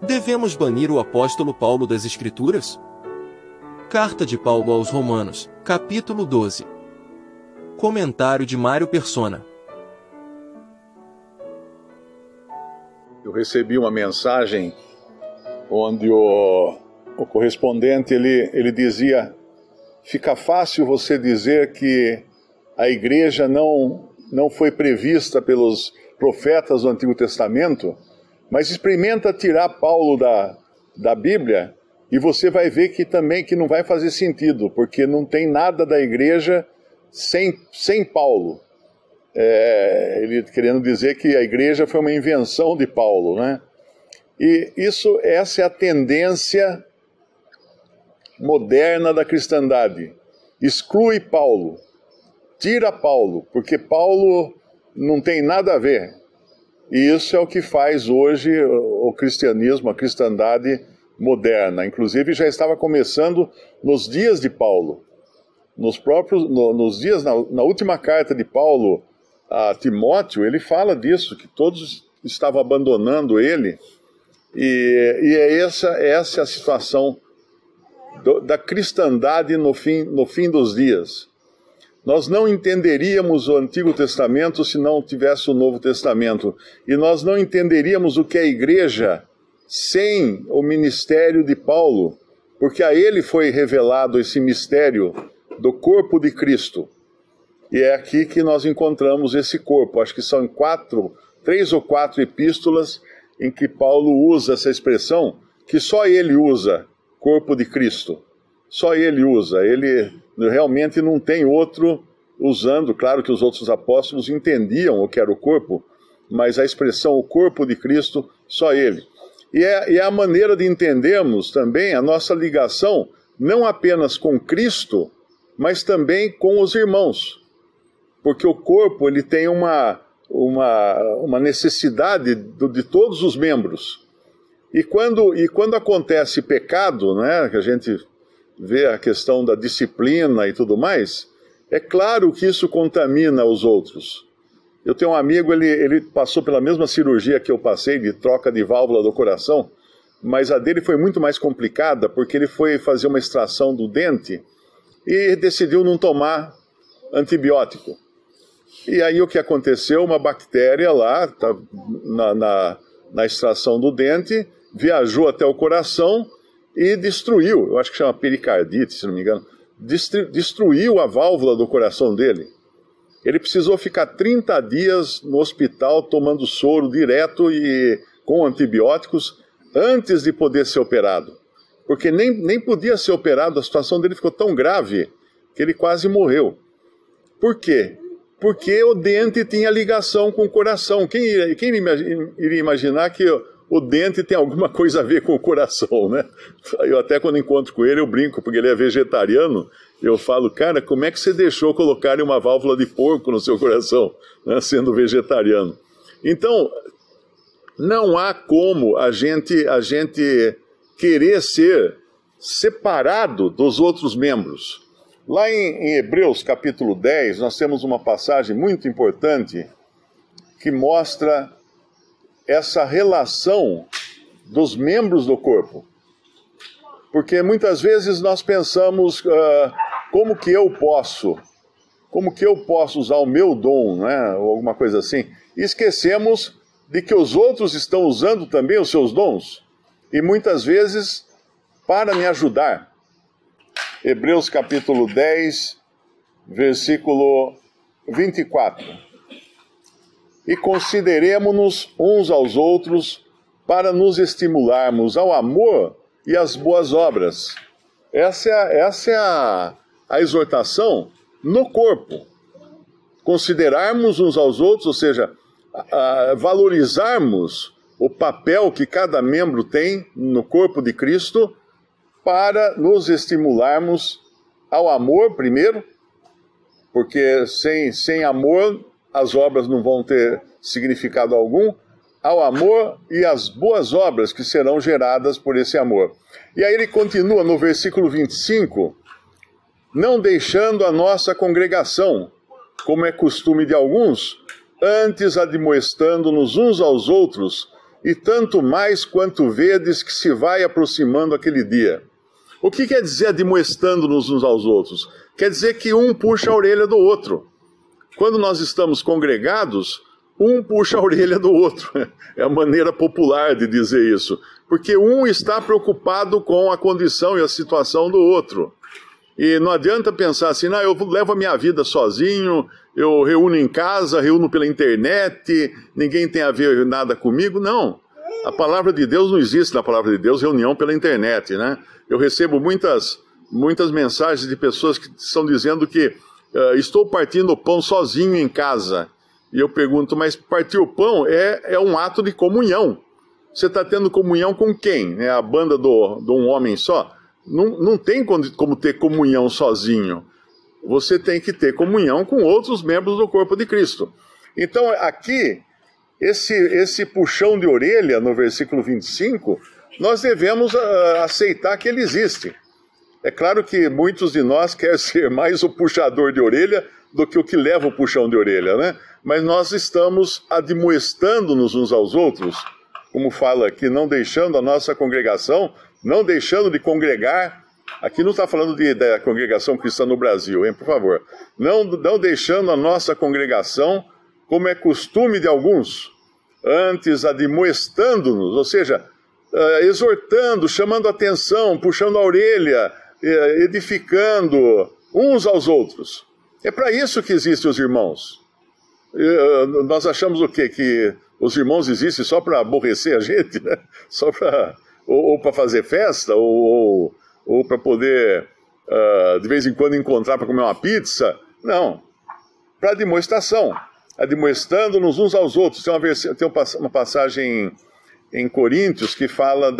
Devemos banir o apóstolo Paulo das Escrituras? Carta de Paulo aos Romanos, capítulo 12. Comentário de Mário Persona. Eu recebi uma mensagem onde o correspondente ele dizia: fica fácil você dizer que a igreja não foi prevista pelos profetas do Antigo Testamento, mas experimenta tirar Paulo da Bíblia e você vai ver que também que não vai fazer sentido, porque não tem nada da igreja sem Paulo. Ele querendo dizer que a igreja foi uma invenção de Paulo, né? E essa é a tendência moderna da cristandade. Exclui Paulo, tira Paulo, porque Paulo não tem nada a ver. E isso é o que faz hoje o cristianismo, a cristandade moderna. Inclusive já estava começando nos dias de Paulo. Nos dias, na última carta de Paulo a Timóteo, ele fala disso, que todos estavam abandonando ele. E essa é a situação da cristandade no fim dos dias. Nós não entenderíamos o Antigo Testamento se não tivesse o Novo Testamento. E nós não entenderíamos o que é a igreja sem o ministério de Paulo, porque a ele foi revelado esse mistério do corpo de Cristo. E é aqui que nós encontramos esse corpo. Acho que são 3 ou 4 epístolas em que Paulo usa essa expressão, que só ele usa, corpo de Cristo. Só ele usa, ele realmente não tem outro usando. Claro que os outros apóstolos entendiam o que era o corpo, mas a expressão o corpo de Cristo, só ele. E é a maneira de entendermos também a nossa ligação, não apenas com Cristo, mas também com os irmãos. Porque o corpo ele tem uma necessidade de todos os membros. E quando acontece pecado, né, que a gente vê a questão da disciplina e tudo mais, é claro que isso contamina os outros. Eu tenho um amigo, ele passou pela mesma cirurgia que eu passei, de troca de válvula do coração, mas a dele foi muito mais complicada, porque ele foi fazer uma extração do dente e decidiu não tomar antibiótico. E aí o que aconteceu? Uma bactéria lá, na extração do dente, viajou até o coração e destruiu, eu acho que chama pericardite, se não me engano, destruiu a válvula do coração dele. Ele precisou ficar 30 dias no hospital tomando soro direto e com antibióticos antes de poder ser operado. Porque nem podia ser operado, a situação dele ficou tão grave que ele quase morreu. Por quê? Porque o dente tinha ligação com o coração. Quem iria imaginar que o dente tem alguma coisa a ver com o coração, né? Eu até quando encontro com ele eu brinco, porque ele é vegetariano, eu falo, cara, como é que você deixou colocarem uma válvula de porco no seu coração, né, sendo vegetariano? Então, não há como a gente querer ser separado dos outros membros. Lá em Hebreus capítulo 10, nós temos uma passagem muito importante que mostra essa relação dos membros do corpo. Porque muitas vezes nós pensamos, como que eu posso usar o meu dom, né, ou alguma coisa assim, e esquecemos de que os outros estão usando também os seus dons, e muitas vezes para me ajudar. Hebreus capítulo 10, versículo 24. E consideremo-nos uns aos outros para nos estimularmos ao amor e às boas obras. Essa é a exortação no corpo. Considerarmos uns aos outros, ou seja, valorizarmos o papel que cada membro tem no corpo de Cristo para nos estimularmos ao amor primeiro, porque sem amor as obras não vão ter significado algum, ao amor e às boas obras que serão geradas por esse amor. E aí ele continua no versículo 25, não deixando a nossa congregação, como é costume de alguns, antes admoestando-nos uns aos outros, e tanto mais quanto vedes que se vai aproximando aquele dia. O que quer dizer admoestando-nos uns aos outros? Quer dizer que um puxa a orelha do outro. Quando nós estamos congregados, um puxa a orelha do outro. É a maneira popular de dizer isso. Porque um está preocupado com a condição e a situação do outro. E não adianta pensar assim, não, eu levo a minha vida sozinho, eu reúno em casa, reúno pela internet, ninguém tem a ver nada comigo. Não. A palavra de Deus não existe na palavra de Deus, reunião pela internet, né? Eu recebo muitas mensagens de pessoas que estão dizendo que estou partindo o pão sozinho em casa. E eu pergunto, mas partir o pão é um ato de comunhão. Você está tendo comunhão com quem? É a banda de um homem só? Não tem como ter comunhão sozinho. Você tem que ter comunhão com outros membros do corpo de Cristo. Então, aqui, esse puxão de orelha, no versículo 25, nós devemos aceitar que ele existe. É claro que muitos de nós querem ser mais o puxador de orelha do que o que leva o puxão de orelha, né? Mas nós estamos admoestando-nos uns aos outros, como fala aqui, não deixando a nossa congregação, não deixando de congregar. Aqui não está falando da congregação cristã no Brasil, hein, por favor. Não deixando a nossa congregação, como é costume de alguns, antes admoestando-nos, ou seja, exortando, chamando a atenção, puxando a orelha, edificando uns aos outros. É para isso que existem os irmãos. Nós achamos o quê? Que os irmãos existem só para aborrecer a gente, né? Só para ou para fazer festa, ou para poder, de vez em quando, encontrar para comer uma pizza. Não. Para demonstração. Admoestando-nos uns aos outros. Tem uma passagem em Coríntios que fala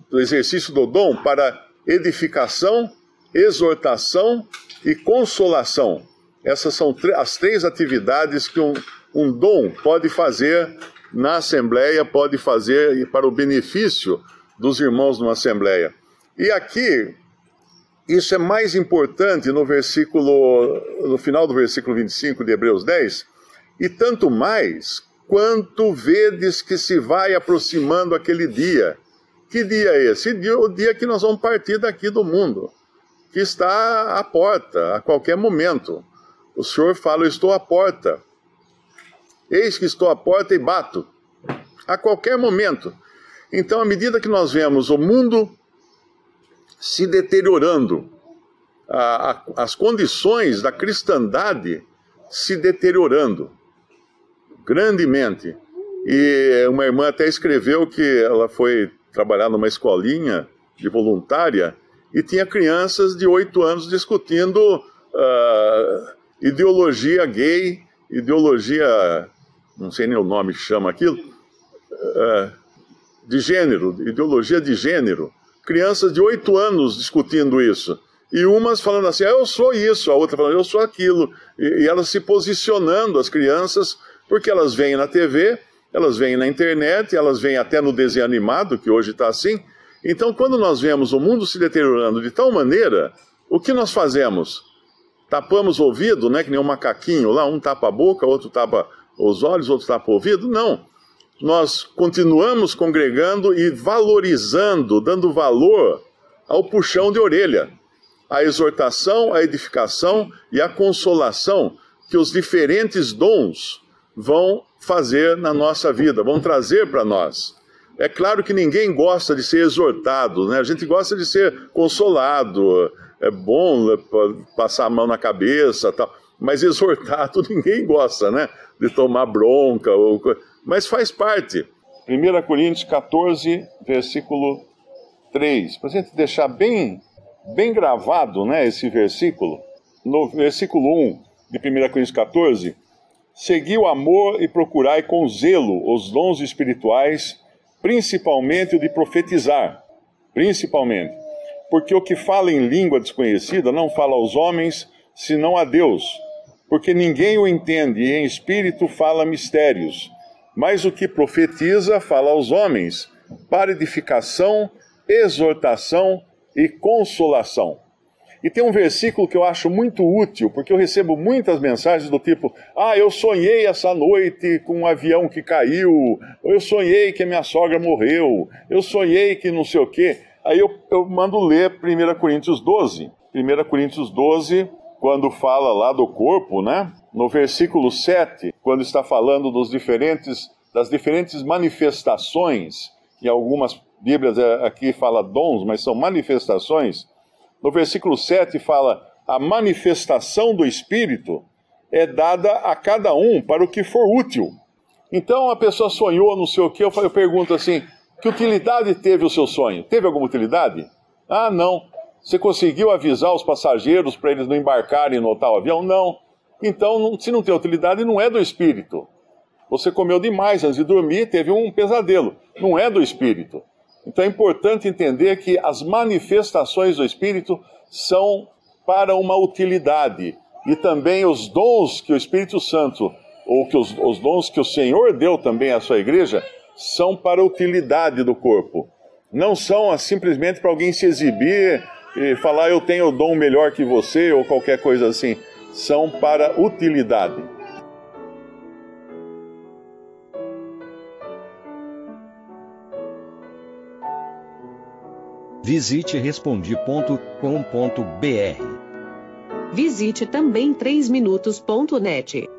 do exercício do dom para edificação, exortação e consolação. Essas são as três atividades que um dom pode fazer na Assembleia, pode fazer para o benefício dos irmãos numa Assembleia. E aqui, isso é mais importante no final do versículo 25 de Hebreus 10, e tanto mais quanto vedes que se vai aproximando aquele dia. Que dia é esse? O dia que nós vamos partir daqui do mundo, que está à porta, a qualquer momento. O Senhor fala, eu estou à porta. Eis que estou à porta e bato. A qualquer momento. Então, à medida que nós vemos o mundo se deteriorando, as condições da cristandade se deteriorando grandemente. E uma irmã até escreveu que ela foi trabalhar numa escolinha de voluntária e tinha crianças de 8 anos discutindo ideologia gay, ideologia, não sei nem o nome que chama aquilo, de gênero, ideologia de gênero. Crianças de 8 anos discutindo isso. E umas falando assim, eu sou isso, a outra falando, eu sou aquilo. E elas se posicionando, as crianças, porque elas veem na TV, elas veem na internet, elas veem até no desenho animado, que hoje está assim. Então, quando nós vemos o mundo se deteriorando de tal maneira, o que nós fazemos? Tapamos o ouvido, né, que nem um macaquinho lá, um tapa a boca, outro tapa os olhos, outro tapa o ouvido? Não. Nós continuamos congregando e valorizando, dando valor ao puxão de orelha, à exortação, à edificação e à consolação que os diferentes dons vão fazer na nossa vida, vão trazer para nós. É claro que ninguém gosta de ser exortado, né? A gente gosta de ser consolado, é bom passar a mão na cabeça, tal. Mas exortado ninguém gosta, né? De tomar bronca, mas faz parte. 1 Coríntios 14, versículo 3, para a gente deixar bem gravado, né, esse versículo. No versículo 1 de 1 Coríntios 14, segui o amor e procurai com zelo os dons espirituais, principalmente o de profetizar, principalmente, porque o que fala em língua desconhecida não fala aos homens, senão a Deus, porque ninguém o entende, e em espírito fala mistérios, mas o que profetiza fala aos homens, para edificação, exortação e consolação. E tem um versículo que eu acho muito útil, porque eu recebo muitas mensagens do tipo: eu sonhei essa noite com um avião que caiu, ou eu sonhei que a minha sogra morreu, eu sonhei que não sei o quê. Aí eu mando ler 1 Coríntios 12. 1 Coríntios 12, quando fala lá do corpo, né? No versículo 7, quando está falando das diferentes manifestações, e algumas Bíblias aqui fala dons, mas são manifestações. No versículo 7 fala: a manifestação do Espírito é dada a cada um para o que for útil. Então a pessoa sonhou, não sei o quê, eu pergunto assim: que utilidade teve o seu sonho? Teve alguma utilidade? Não. Você conseguiu avisar os passageiros para eles não embarcarem no tal avião? Não. Então, se não tem utilidade, não é do Espírito. Você comeu demais antes de dormir, teve um pesadelo. Não é do Espírito. Então é importante entender que as manifestações do Espírito são para uma utilidade. E também os dons que o Espírito Santo, ou que os dons que o Senhor deu também à sua igreja, são para a utilidade do corpo. Não são simplesmente para alguém se exibir e falar: eu tenho o dom melhor que você, ou qualquer coisa assim. São para utilidade. Visite Respondi.com.br. Visite também 3minutos.net.